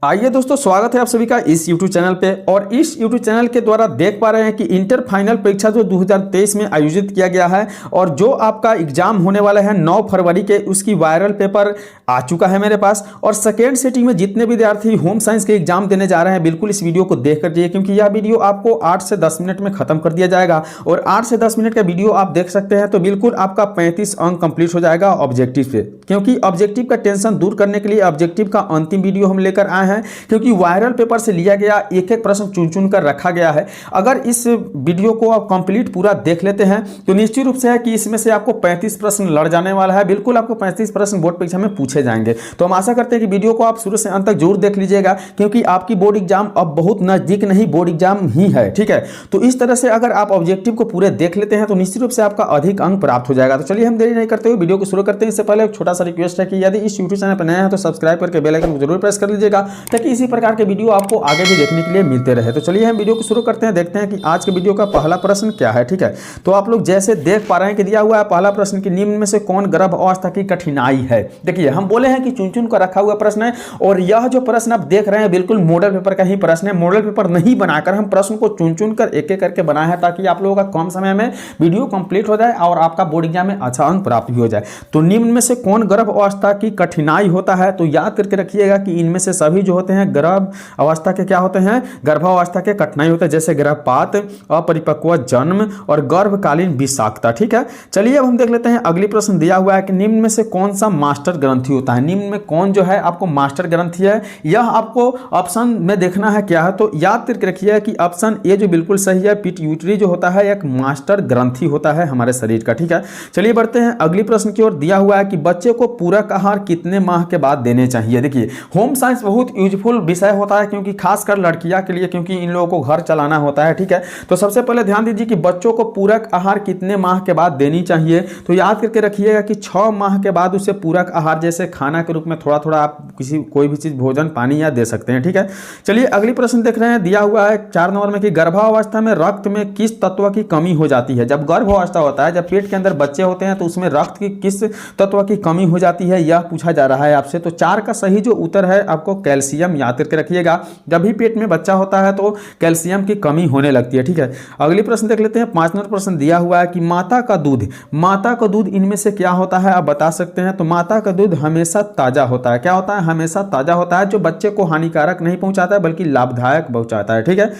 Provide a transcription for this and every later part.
आइए दोस्तों, स्वागत है आप सभी का इस YouTube चैनल पे। और इस YouTube चैनल के द्वारा देख पा रहे हैं कि इंटर फाइनल परीक्षा जो 2023 में आयोजित किया गया है और जो आपका एग्जाम होने वाला है 9 फरवरी के, उसकी वायरल पेपर आ चुका है मेरे पास। और सेकेंड सिटिंग में जितने विद्यार्थी होम साइंस के एग्जाम देने जा रहे हैं, बिल्कुल इस वीडियो को देख कर जाइए, क्योंकि यह वीडियो आपको 8 से 10 मिनट में खत्म कर दिया जाएगा। और 8 से 10 मिनट का वीडियो आप देख सकते हैं तो बिल्कुल आपका 35 अंक कंप्लीट हो जाएगा ऑब्जेक्टिव से। क्योंकि ऑब्जेक्टिव का टेंशन दूर करने के लिए ऑब्जेक्टिव का अंतिम वीडियो हम लेकर आए हैं, क्योंकि वायरल पेपर से लिया गया एक एक प्रश्न चुन चुन कर रखा गया है। अगर इस वीडियो को आप कंप्लीट पूरा देख लेते हैं तो निश्चित रूप से है कि इसमें से आपको 35 प्रश्न लड़ जाने वाला है। बिल्कुल आपको 35 प्रश्न बोर्ड परीक्षा में पूछे जाएंगे। तो हम आशा करते हैं कि वीडियो को आप शुरू से अंत तक जरूर देख लीजिएगा, क्योंकि आपकी बोर्ड एग्जाम अब बहुत नजदीक नहीं, बोर्ड एग्जाम ही है। ठीक है, तो इस तरह से अगर आप ऑब्जेक्टिव को पूरे देख लेते हैं तो निश्चित रूप से आपका अधिक अंक प्राप्त हो जाएगा। तो चलिए हम देरी नहीं करते हुए वीडियो को शुरू करते हैं। इससे पहले एक छोटा सा रिक्वेस्ट है कि यदि इस यूट्यूब चैनल पर नया है तो सब्सक्राइब करके बेल आइकन को जरूर प्रेस कर लीजिएगा, ताकि इसी प्रकार के वीडियो आपको आगे भी देखने के लिए मिलते रहे। तो चलिए हम वीडियो को शुरू करते हैं, देखते हैं कि आज के वीडियो का पहला प्रश्न क्या है। ठीक है, तो आप लोग जैसे देख पा रहे हैं कि दिया हुआ है पहला प्रश्न कि निम्न में से कौन गर्भ अवस्था की कठिनाई है। देखिए, हम बोले हैं कि चुन चुन कर रखा हुआ प्रश्न है, और यह जो प्रश्न आप देख रहे हैं बिल्कुल मॉडल पेपर का ही प्रश्न है। मॉडल पेपर नहीं बनाकर हम प्रश्न को चुन चुन कर एक एक करके बनाए हैं, ताकि आप लोगों का कम समय में वीडियो कंप्लीट हो जाए और आपका बोर्ड एग्जाम में अच्छा अंक प्राप्त भी हो जाए। तो निम्न में से कौन गर्भ अवस्था की कठिनाई होता है, तो याद करके रखिएगा कि इनमें से सभी जो होते हैं गर्भ अवस्था के क्या होते हैं, गर्भावस्था के कठिनाई होते हैं, जैसे गर्भपात, अपरिपक्व जन्म और गर्भकालीन विषाक्तता। ठीक है, चलिए अब हम देख लेते हैं अगली प्रश्न। दिया हुआ है कि निम्न में से कौन सा मास्टर ग्रंथि होता है। निम्न में कौन जो है आपको मास्टर ग्रंथि है, यह आपको ऑप्शन में देखना है क्या है। तो याद करके रखिए कि ऑप्शन ए जो बिल्कुल सही है, पिट्यूटरी जो होता है एक मास्टर ग्रंथि होता है हमारे शरीर का। ठीक है, चलिए बढ़ते हैं अगली प्रश्न की ओर। दिया हुआ है कि बच्चे को पूरक आहार कितने माह के बाद देने चाहिए। देखिए, होम साइंस बहुत यूजफुल विषय होता है, क्योंकि खासकर लड़कियां के लिए, क्योंकि इन लोगों को घर चलाना होता है। ठीक है, तो सबसे पहले ध्यान दीजिए कि बच्चों को पूरक आहार कितने माह के बाद देनी चाहिए। तो याद करके रखिएगा कि 6 माह के बाद उसे पूरक आहार जैसे खाना के रूप में थोड़ा थोड़ा आप कोई भी चीज भोजन पानी या दे सकते हैं। ठीक है, चलिए अगली प्रश्न देख रहे हैं। दिया हुआ है 4 नंबर में कि गर्भावस्था में रक्त में किस तत्व की कमी हो जाती है। जब गर्भावस्था होता है, जब पेट के अंदर बच्चे होते हैं, तो उसमें रक्त की किस तत्व की कमी हो जाती है, यह पूछा जा रहा है आपसे। तो 4 का सही जो उत्तर है आपको कैल्शियम। याद करके रखिएगा, जब भी पेट में बच्चा होता है तो कैल्शियम की कमी होने लगती है। ठीक है, अगली प्रश्न देख लेते हैं। 5 नंबर प्रश्न दिया हुआ है कि माता का दूध इनमें से क्या होता है, आप बता सकते हैं। तो माता का दूध हमेशा ताजा होता है। क्या होता है, हमेशा ताजा होता है, जो बच्चे को हानिकारक नहीं पहुंचाता है बल्कि लाभदायक पहुंचाता है। ठीक है,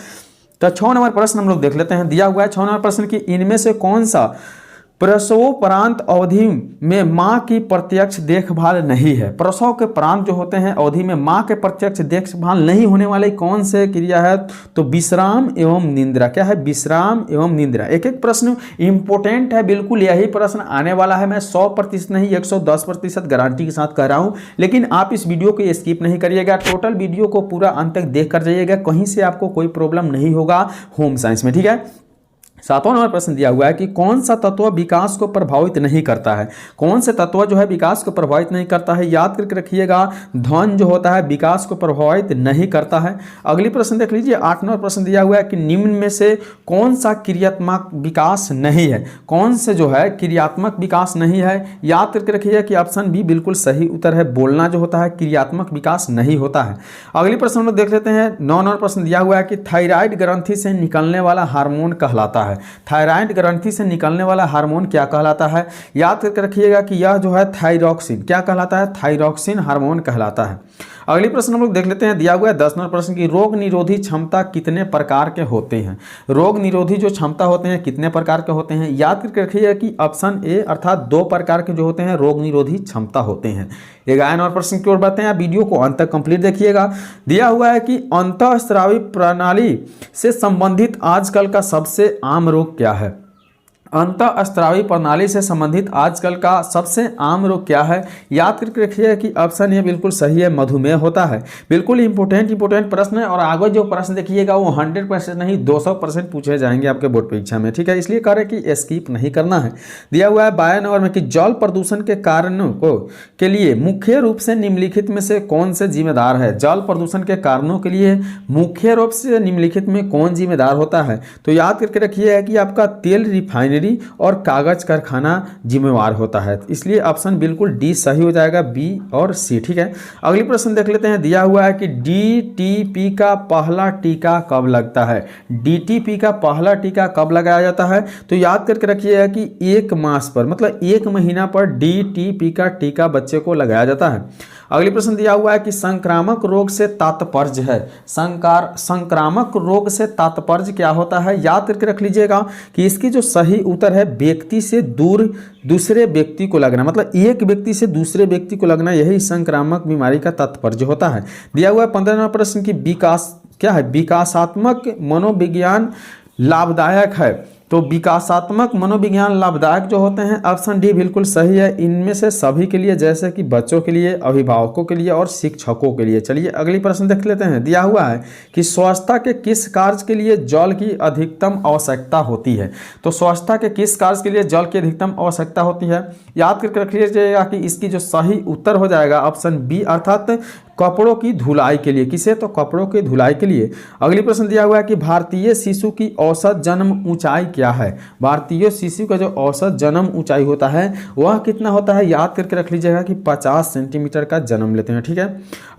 तो 6 नंबर प्रश्न हम लोग देख लेते हैं। दिया हुआ है 6 नंबर प्रश्न कि इनमें से कौन सा प्रसवोपरांत अवधि में मां की प्रत्यक्ष देखभाल नहीं है। प्रसव के प्रांत जो होते हैं अवधि में मां के प्रत्यक्ष देखभाल नहीं होने वाली कौन से क्रिया है, तो विश्राम एवं निंद्रा। क्या है, विश्राम एवं निंद्रा। एक एक प्रश्न इंपॉर्टेंट है, बिल्कुल यही प्रश्न आने वाला है। मैं 100% नहीं 110% गारंटी के साथ कह रहा हूं, लेकिन आप इस वीडियो को स्किप नहीं करिएगा, टोटल वीडियो को पूरा अंत तक देख कर जाइएगा, कहीं से आपको कोई प्रॉब्लम नहीं होगा होम साइंस में। ठीक है, 7वां नंबर प्रश्न दिया हुआ है कि कौन सा तत्व विकास को प्रभावित नहीं करता है। कौन से तत्व जो है विकास को प्रभावित नहीं करता है, याद करके रखिएगा। धन जो होता है विकास को प्रभावित नहीं करता है। अगली प्रश्न देख लीजिए। 8 नंबर प्रश्न दिया हुआ है कि निम्न में से कौन सा क्रियात्मक विकास नहीं है। कौन से जो है क्रियात्मक विकास नहीं है, याद करके रखिएगा कि ऑप्शन बी बिल्कुल सही उत्तर है। बोलना जो होता है क्रियात्मक विकास नहीं होता है। अगली प्रश्न हम लोग देख लेते हैं। 9 नंबर प्रश्न दिया हुआ है कि थायराइड ग्रंथि से निकलने वाला हार्मोन कहलाता है। थायराइड ग्रंथि से निकलने वाला हार्मोन क्या कहलाता है, याद करके रखिएगा कि यह जो है थायरॉक्सिन। क्या कहलाता है, थायरॉक्सिन हार्मोन कहलाता है। अगली प्रश्न हम लोग देख लेते हैं। दिया हुआ है 10 नंबर प्रश्न की रोग निरोधी क्षमता कितने प्रकार के होते हैं। रोग निरोधी जो क्षमता होते हैं कितने प्रकार के होते हैं, याद करके रखिएगा कि ऑप्शन ए अर्थात 2 प्रकार के जो होते हैं रोग निरोधी क्षमता होते हैं। 11 नंबर प्रश्न की ओर बढ़ते हैं, वीडियो को अंत तक कंप्लीट देखिएगा। दिया हुआ है कि अंतःस्रावी प्रणाली से संबंधित आजकल का सबसे आम रोग क्या है। अंतःस्रावी प्रणाली से संबंधित आजकल का सबसे आम रोग क्या है, याद करके रखिए कि ऑप्शन ये बिल्कुल सही है, मधुमेह होता है। बिल्कुल इंपॉर्टेंट प्रश्न है, और आगे जो प्रश्न देखिएगा वो 100% नहीं 200% पूछे जाएंगे आपके बोर्ड परीक्षा में। ठीक है, इसलिए कह रहे कि स्किप नहीं करना है। दिया हुआ है 22 नंबर में कि जल प्रदूषण के कारणों को के लिए मुख्य रूप से निम्नलिखित में से कौन से जिम्मेदार है। जल प्रदूषण के कारणों के लिए मुख्य रूप से निम्नलिखित में कौन जिम्मेदार होता है, तो याद करके रखिए कि आपका तेल रिफाइनरी लाइब्रेरी और कागज कारखाना जिम्मेवार होता है। इसलिए ऑप्शन बिल्कुल डी सही हो जाएगा, बी और सी। ठीक है, अगली प्रश्न देख लेते हैं। दिया हुआ है कि डीटीपी का पहला टीका कब लगता है। डीटीपी का पहला टीका कब लगाया जाता है, तो याद करके रखिएगा कि 1 मास पर, मतलब 1 महीना पर डीटीपी का टीका बच्चे को लगाया जाता है। अगली प्रश्न दिया हुआ है कि संक्रामक रोग से तात्पर्य है। संक्रामक रोग से तात्पर्य क्या होता है, याद करके रख लीजिएगा कि इसकी जो सही उत्तर है व्यक्ति से दूर दूसरे व्यक्ति को लगना, मतलब एक व्यक्ति से दूसरे व्यक्ति को लगना, यही संक्रामक बीमारी का तात्पर्य होता है। दिया हुआ है 15वां प्रश्न की विकास क्या है, विकासात्मक मनोविज्ञान लाभदायक है। तो विकासात्मक मनोविज्ञान लाभदायक जो होते हैं, ऑप्शन डी बिल्कुल सही है। इनमें से सभी के लिए, जैसे कि बच्चों के लिए, अभिभावकों के लिए और शिक्षकों के लिए। चलिए अगली प्रश्न देख लेते हैं। दिया हुआ है कि स्वच्छता के किस कार्य के लिए जल की अधिकतम आवश्यकता होती है। तो स्वच्छता के किस कार्य के लिए जल की अधिकतम आवश्यकता होती है, याद करके रख लीजिएगा कि इसकी जो सही उत्तर हो जाएगा ऑप्शन बी, अर्थात कपड़ों की धुलाई के लिए। किसे, तो कपड़ों की धुलाई के लिए। अगली प्रश्न दिया हुआ है कि भारतीय शिशु की औसत जन्म ऊंचाई क्या है। भारतीय शिशु का जो औसत जन्म ऊंचाई होता है वह कितना होता है, याद करके रख लीजिएगा कि 50 सेंटीमीटर का जन्म लेते हैं। ठीक है,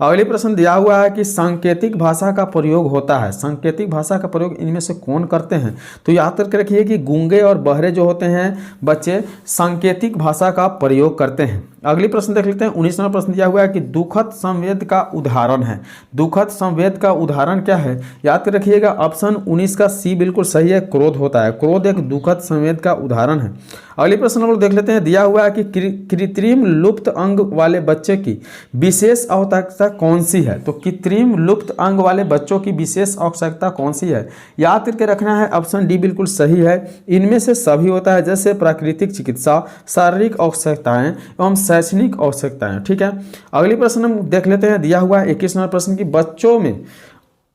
अगली प्रश्न दिया हुआ है कि सांकेतिक भाषा का प्रयोग होता है। सांकेतिक भाषा का प्रयोग इनमें से कौन करते हैं, तो याद करके रखिए कि गूंगे और बहरे जो होते हैं बच्चे सांकेतिक भाषा का प्रयोग करते हैं। अगली प्रश्न देख लेते हैं। 19वां प्रश्न दिया हुआ है कि दुखद संवेद का उदाहरण है। दुखद संवेद का उदाहरण क्या है, याद कर रखिएगा ऑप्शन 19 का सी बिल्कुल सही है, क्रोध होता है। क्रोध एक दुखद संवेद का उदाहरण है। अगली प्रश्न हम लोग देख लेते हैं। दिया हुआ है कि कृत्रिम लुप्त अंग वाले बच्चे की विशेष आवश्यकता कौन सी है। तो कृत्रिम लुप्त अंग वाले बच्चों की विशेष आवश्यकता कौन सी है, याद करके रखना है, ऑप्शन डी बिल्कुल सही है। इनमें से सभी होता है, जैसे प्राकृतिक चिकित्सा, शारीरिक आवश्यकताएं एवं शैक्षणिक आवश्यकताएं। ठीक है, अगली प्रश्न हम देख लेते हैं। दिया हुआ है 21वां प्रश्न की बच्चों में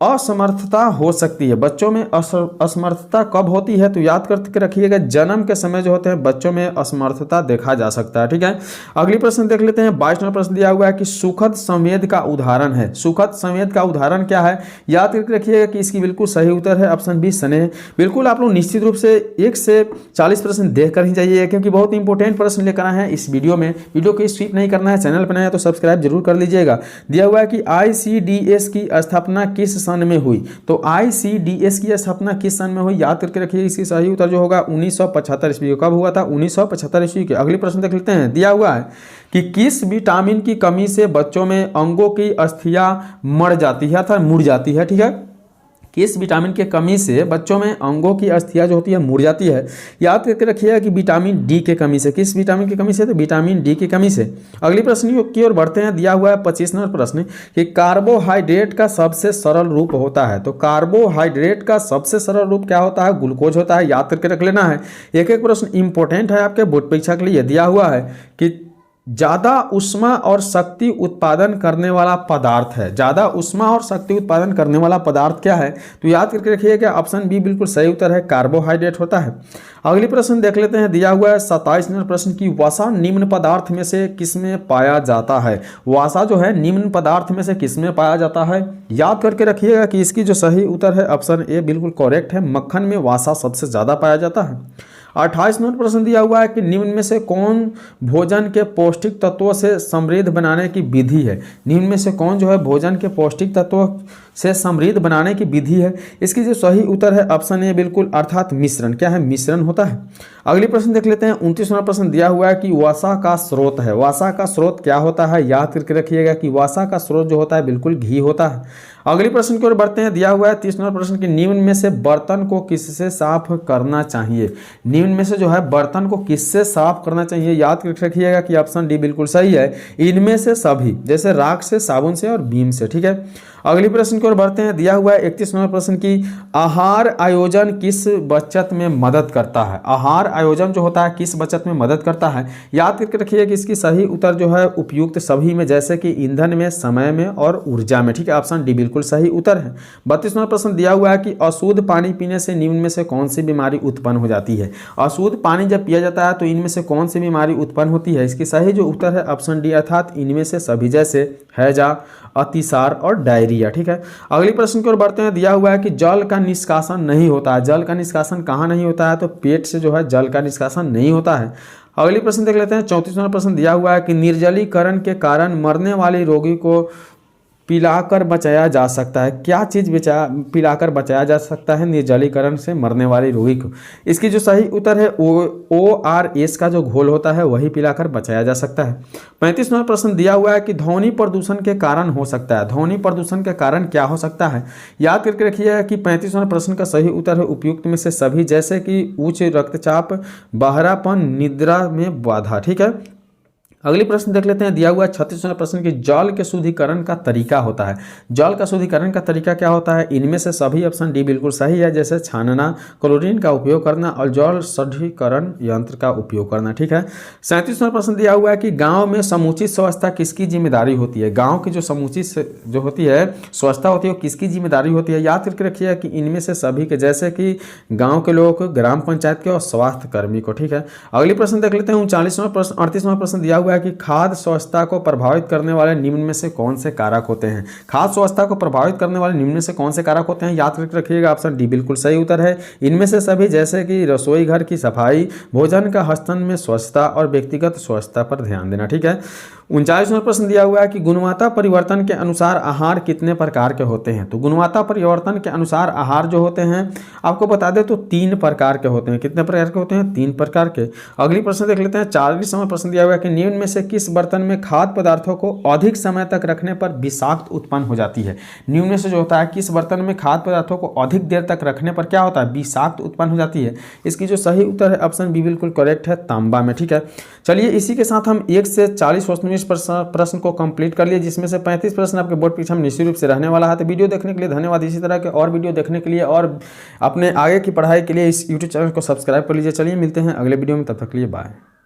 असमर्थता हो सकती है। बच्चों में असमर्थता कब होती है, तो याद करके रखिएगा जन्म के समय जो होते हैं बच्चों में असमर्थता देखा जा सकता है। ठीक है, अगली प्रश्न देख लेते हैं। 22वां प्रश्न दिया हुआ है कि सुखद संवेद का उदाहरण है। सुखद संवेद का उदाहरण क्या है, याद करके रखिएगा कि इसकी बिल्कुल सही उत्तर है ऑप्शन बी स्नेह। बिल्कुल आप लोग निश्चित रूप से 1 से 40 प्रश्न देख कर ही जाइए, क्योंकि बहुत इंपॉर्टेंट प्रश्न लेकर आए हैं इस वीडियो में। वीडियो को स्किप नहीं करना है, चैनल पर नया है तो सब्सक्राइब जरूर कर लीजिएगा। दिया हुआ है कि ICDS की स्थापना किस सन में हुई। तो ICDS की स्थापना किस सन में हुई, याद करके रखिए। इसकी सही उत्तर जो होगा 1975 ईस्वी। कब हुआ था, 1975 ईस्वी के। अगली प्रश्न देख लेते हैं। दिया हुआ है कि किस विटामिन की कमी से बच्चों में अंगों की अस्थियां मर जाती है अर्थात मुड़ जाती है। ठीक है, किस विटामिन की कमी से बच्चों में अंगों की अस्थियां जो होती है मुड़ जाती है, याद करके रखिएगा कि विटामिन डी के कमी से। किस विटामिन की कमी से, तो विटामिन डी की कमी से। अगली प्रश्न की ओर बढ़ते हैं। दिया हुआ है 25वां प्रश्न कि कार्बोहाइड्रेट का सबसे सरल रूप होता है। तो कार्बोहाइड्रेट का सबसे सरल रूप क्या होता है, ग्लूकोज होता है। याद करके रख लेना है, एक एक प्रश्न इंपॉर्टेंट है आपके बोर्ड परीक्षा के लिए। दिया हुआ है कि ज्यादा उष्मा और शक्ति उत्पादन करने वाला पदार्थ है। ज्यादा उष्मा और शक्ति उत्पादन करने वाला पदार्थ क्या है, तो याद करके रखिएगा ऑप्शन बी बिल्कुल सही उत्तर है, कार्बोहाइड्रेट होता है। अगली प्रश्न देख लेते हैं। दिया हुआ है 27वां प्रश्न की वसा निम्न पदार्थ में से किसमें पाया जाता है। वसा जो है निम्न पदार्थ में से किसमें पाया जाता है, याद करके रखिएगा कि इसकी जो सही उत्तर है ऑप्शन ए बिल्कुल करेक्ट है, मक्खन में वसा सबसे ज्यादा पाया जाता है। 28वां प्रश्न दिया हुआ है कि निम्न में से कौन भोजन के पौष्टिक तत्वों से समृद्ध बनाने की विधि है। निम्न में से कौन जो है भोजन के पौष्टिक तत्वों से समृद्ध बनाने की विधि है, इसकी जो सही उत्तर है ऑप्शन ए बिल्कुल, अर्थात मिश्रण। क्या है, मिश्रण होता है। अगली प्रश्न देख लेते हैं। 29वां प्रश्न दिया हुआ है कि वसा का स्रोत है। वसा का स्रोत क्या होता है, याद करके रखिएगा कि वसा का स्रोत जो होता है बिल्कुल घी होता है। अगली प्रश्न की ओर बढ़ते हैं। दिया हुआ है 30वां प्रश्न कि निम्न में से बर्तन को किससे साफ करना चाहिए। निम्न में से जो है बर्तन को किससे साफ करना चाहिए, याद करके रखिएगा कि ऑप्शन डी बिल्कुल सही है, इनमें से सभी, जैसे राख से, साबुन से और भीम से। ठीक है, अगली प्रश्न की ओर बढ़ते हैं। दिया हुआ है 31वां प्रश्न की आहार आयोजन किस बचत में मदद करता है। आहार आयोजन जो होता है किस बचत में मदद करता है, याद करके रखिए कि इसकी सही उत्तर जो है उपयुक्त सभी में, जैसे कि ईंधन में, समय में और ऊर्जा में। ठीक है, ऑप्शन डी बिल्कुल बिल्कुल सही उत्तर है। 32वां प्रश्न दिया हुआ है कि अशुद्ध पानी पीने से निम्न में से कौन सी बीमारी उत्पन्न हो जाती है। अशुद्ध पानी जब पिया जाता है तो इनमें से कौन सी बीमारी उत्पन्न होती है। इसकी सही जो उत्तर है ऑप्शन डी अर्थात इनमें से सभी, जैसे हैजा, अतिसार और डायरिया। ठीक है, अगली प्रश्न की ओर बढ़ते हैं। दिया हुआ है कि जल का निष्कासन नहीं होता है। जल का निष्कासन कहाँ नहीं होता है, तो पेट से जो है जल का निष्कासन नहीं होता है। अगली प्रश्न देख लेते हैं। 34वां प्रश्न दिया हुआ है कि निर्जलीकरण के कारण मरने वाले रोगी को पिलाकर बचाया जा सकता है। क्या चीज़ पिलाकर बचाया जा सकता है निर्जलीकरण से मरने वाले रोगी को। इसकी जो सही उत्तर है ORS का जो घोल होता है वही पिलाकर बचाया जा सकता है। 35वां प्रश्न दिया हुआ है कि ध्वनि प्रदूषण के कारण हो सकता है। ध्वनि प्रदूषण के कारण क्या हो सकता है, याद करके रखिएगा कि 35वां प्रश्न का सही उत्तर है उपयुक्त में से सभी, जैसे कि उच्च रक्तचाप, बहरापन, निद्रा में बाधा। ठीक है, अगली प्रश्न देख लेते हैं। दिया हुआ 36वां प्रश्न की जल के शुद्धिकरण का तरीका होता है। जल का शुद्धिकरण का तरीका क्या होता है, इनमें से सभी ऑप्शन डी बिल्कुल सही है, जैसे छानना, क्लोरीन का उपयोग करना और जल शुद्धिकरण यंत्र का उपयोग करना। ठीक है, 37वां प्रश्न दिया हुआ है कि गांव में समुचित स्वच्छता किसकी जिम्मेदारी होती है। गांव की जो समुचित जो होती है स्वच्छता होती है वो किसकी जिम्मेदारी होती है। याद करके रखिएगा कि इनमें से सभी के, जैसे कि गाँव के लोगों को, ग्राम पंचायत के और स्वास्थ्य कर्मी को। ठीक है, अगली प्रश्न देख लेते हैं। 39वां प्रश्न 38वां प्रश्न दिया हुआ है कि खाद्य स्वच्छता को प्रभावित करने वाले निम्न में से कौन से कारक होते हैं। खाद्य स्वच्छता को प्रभावित करने वाले निम्न में से कौन से कारक होते हैं, याद करके रखिएगा ऑप्शन डी बिल्कुल सही उत्तर है, इनमें से सभी, जैसे कि रसोई घर की सफाई, भोजन का हस्तन में स्वच्छता और व्यक्तिगत स्वच्छता पर ध्यान देना। ठीक है, 39वां प्रश्न दिया हुआ है कि गुणवत्ता परिवर्तन के अनुसार आहार कितने प्रकार के होते हैं। तो गुणवत्ता परिवर्तन के अनुसार आहार जो होते हैं आपको बता दें तो 3 प्रकार के होते हैं। कितने प्रकार के होते हैं, 3 प्रकार के। अगली प्रश्न देख लेते हैं। 40वां प्रश्न दिया हुआ है कि निम्न में से किस बर्तन में खाद्य पदार्थों को अधिक समय तक रखने पर विषाक्त उत्पन्न हो जाती है। निम्न में से जो होता है किस बर्तन में खाद्य पदार्थों को अधिक देर तक रखने पर क्या होता है, विषाक्त उत्पन्न हो जाती है। इसकी जो सही उत्तर है ऑप्शन बी बिल्कुल करेक्ट है, तांबा में। ठीक है, चलिए इसी के साथ हम 1 से 40 प्रश्न को कंप्लीट कर लिए, जिसमें से 35 प्रश्न आपके बोर्ड परीक्षा में निश्चित रूप से रहने वाला है। तो वीडियो देखने के लिए धन्यवाद। इसी तरह के और वीडियो देखने के लिए और अपने आगे की पढ़ाई के लिए इस YouTube चैनल को सब्सक्राइब कर लीजिए। चलिए मिलते हैं अगले वीडियो में, तब तक के लिए बाय।